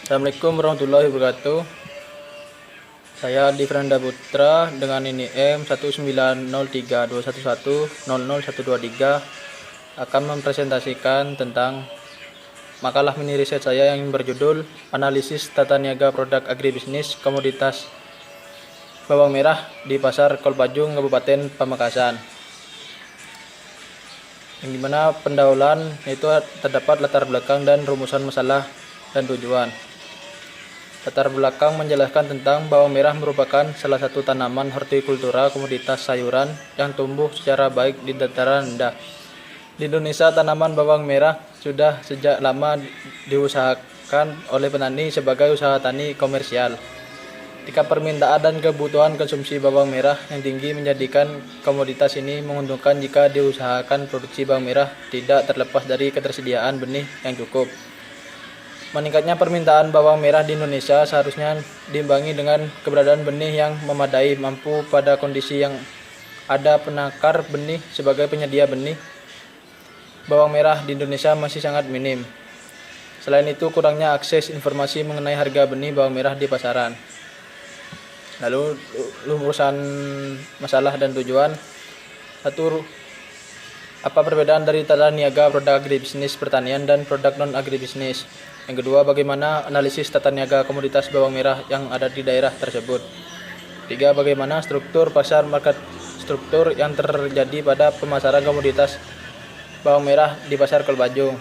Assalamualaikum warahmatullahi wabarakatuh. Saya Difranda Putra dengan NIM 1903211000123 akan mempresentasikan tentang makalah mini riset saya yang berjudul Analisis Tata Niaga Produk Agribisnis Komoditas Bawang Merah di Pasar Kolpajung, Kabupaten Pamekasan. Yang dimana pendahuluan itu terdapat latar belakang dan rumusan masalah dan tujuan. Latar belakang menjelaskan tentang bawang merah merupakan salah satu tanaman hortikultura komoditas sayuran yang tumbuh secara baik di dataran rendah. Di Indonesia, tanaman bawang merah sudah sejak lama diusahakan oleh petani sebagai usaha tani komersial. Jika permintaan dan kebutuhan konsumsi bawang merah yang tinggi menjadikan komoditas ini menguntungkan jika diusahakan produksi bawang merah tidak terlepas dari ketersediaan benih yang cukup. Meningkatnya permintaan bawang merah di Indonesia seharusnya diimbangi dengan keberadaan benih yang memadai, mampu pada kondisi yang ada penakar benih sebagai penyedia benih. Bawang merah di Indonesia masih sangat minim. Selain itu, kurangnya akses informasi mengenai harga benih bawang merah di pasaran. Lalu rumusan masalah dan tujuan. 1. Apa perbedaan dari tata niaga produk agribisnis pertanian dan produk non-agribisnis? Yang kedua, bagaimana analisis tata niaga komoditas bawang merah yang ada di daerah tersebut? 3. Bagaimana struktur pasar market struktur yang terjadi pada pemasaran komoditas bawang merah di Pasar Kolpajung?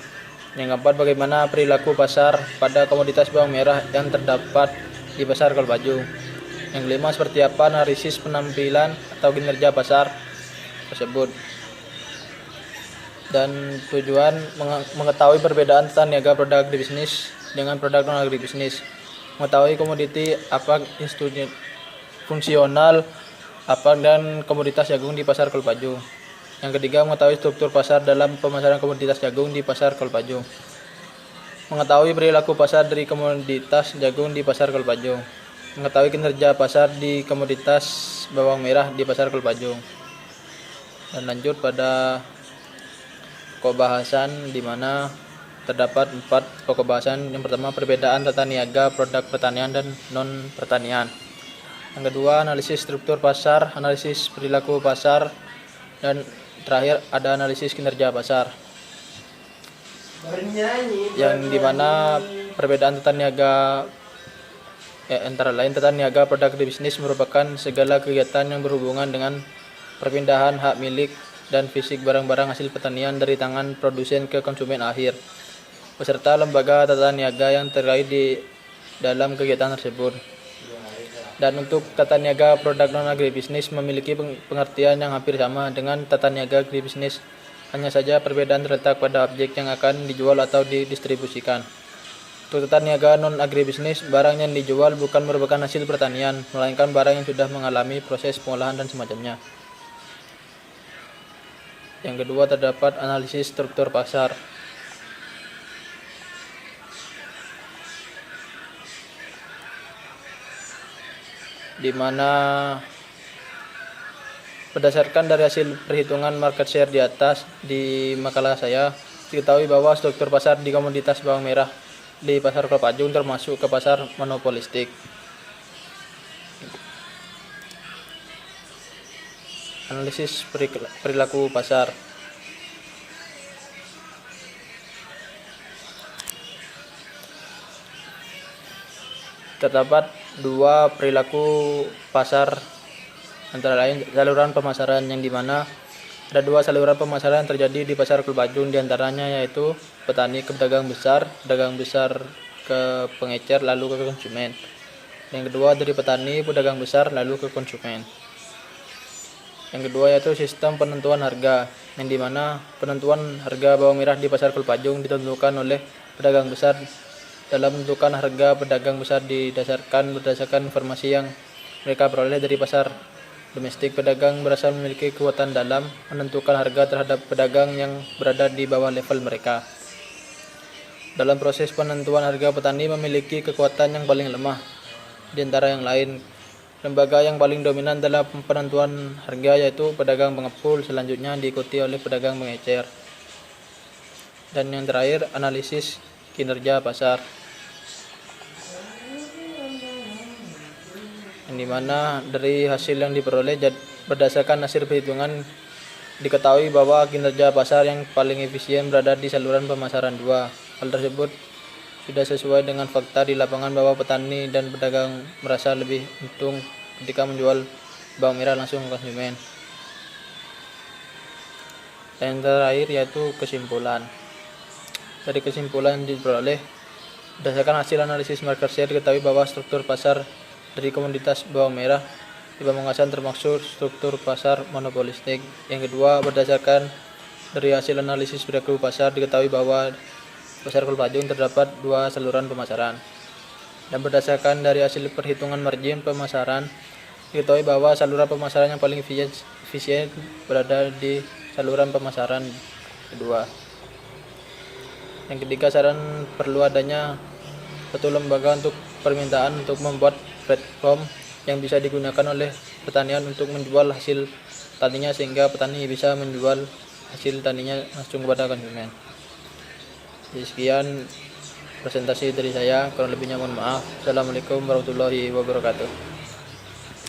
Yang keempat, bagaimana perilaku pasar pada komoditas bawang merah yang terdapat di Pasar Kolpajung? Yang kelima, seperti apa analisis penampilan atau kinerja pasar tersebut? Dan tujuan mengetahui perbedaan tata niaga produk agribisnis dengan produk non agribisnis, mengetahui komoditi apa, institusi fungsional apa, dan komoditas jagung di Pasar Kolpajung. Yang ketiga, mengetahui struktur pasar dalam pemasaran komoditas jagung di Pasar Kolpajung, mengetahui perilaku pasar dari komoditas jagung di Pasar Kolpajung, mengetahui kinerja pasar di komoditas bawang merah di Pasar Kolpajung. Dan lanjut pada pokok bahasan, di mana terdapat 4 pokok bahasan. Yang pertama, perbedaan tata niaga produk pertanian dan non pertanian. Yang kedua, analisis struktur pasar, analisis perilaku pasar, dan terakhir ada analisis kinerja pasar. Yang dimana perbedaan tata niaga antara lain, tata niaga produk bisnis merupakan segala kegiatan yang berhubungan dengan perpindahan hak milik dan fisik barang-barang hasil pertanian dari tangan produsen ke konsumen akhir, beserta lembaga tata niaga yang terkait di dalam kegiatan tersebut. Dan untuk tata niaga produk non agribisnis memiliki pengertian yang hampir sama dengan tata niaga agribisnis, hanya saja perbedaan terletak pada objek yang akan dijual atau didistribusikan. Untuk tata niaga non agribisnis, barang yang dijual bukan merupakan hasil pertanian, melainkan barang yang sudah mengalami proses pengolahan dan semacamnya. Yang kedua, terdapat analisis struktur pasar. Di mana berdasarkan dari hasil perhitungan market share di atas di makalah saya, diketahui bahwa struktur pasar di komoditas bawang merah di Pasar Kolpajung termasuk ke pasar monopolistik. Analisis perilaku pasar. Terdapat 2 perilaku pasar, antara lain saluran pemasaran, yang dimana ada 2 saluran pemasaran yang terjadi di Pasar Kolpajung, diantaranya yaitu petani ke pedagang besar ke pengecer, lalu ke konsumen. Yang kedua, dari petani pedagang besar lalu ke konsumen. Yang kedua yaitu sistem penentuan harga, yang dimana penentuan harga bawang merah di Pasar Kolpajung ditentukan oleh pedagang besar. Dalam menentukan harga, pedagang besar berdasarkan informasi yang mereka peroleh dari pasar domestik. Pedagang merasa memiliki kekuatan dalam menentukan harga terhadap pedagang yang berada di bawah level mereka. Dalam proses penentuan harga, petani memiliki kekuatan yang paling lemah di antara yang lain. Lembaga yang paling dominan dalam penentuan harga yaitu pedagang pengepul, selanjutnya diikuti oleh pedagang pengecer. Dan yang terakhir, analisis kinerja pasar. yang dimana dari hasil yang diperoleh berdasarkan hasil perhitungan diketahui bahwa kinerja pasar yang paling efisien berada di saluran pemasaran 2. Hal tersebut sudah sesuai dengan fakta di lapangan bahwa petani dan pedagang merasa lebih untung ketika menjual bawang merah langsung ke konsumen. Dan yang terakhir yaitu kesimpulan. Dari kesimpulan yang diperoleh, berdasarkan hasil analisis market share diketahui bahwa struktur pasar dari komoditas bawang merah di Pamekasan termasuk struktur pasar monopolistik. Yang kedua, berdasarkan dari hasil analisis perilaku pasar diketahui bahwa pasar Kolpajung terdapat 2 saluran pemasaran. Dan berdasarkan dari hasil perhitungan margin pemasaran diketahui bahwa saluran pemasaran yang paling efisien berada di saluran pemasaran kedua. Yang ketiga, saran perlu adanya satu lembaga untuk permintaan untuk membuat platform yang bisa digunakan oleh pertanian untuk menjual hasil taninya sehingga petani bisa menjual hasil taninya langsung kepada konsumen. Jadi sekian presentasi dari saya, kurang lebihnya mohon maaf. Assalamualaikum warahmatullahi wabarakatuh.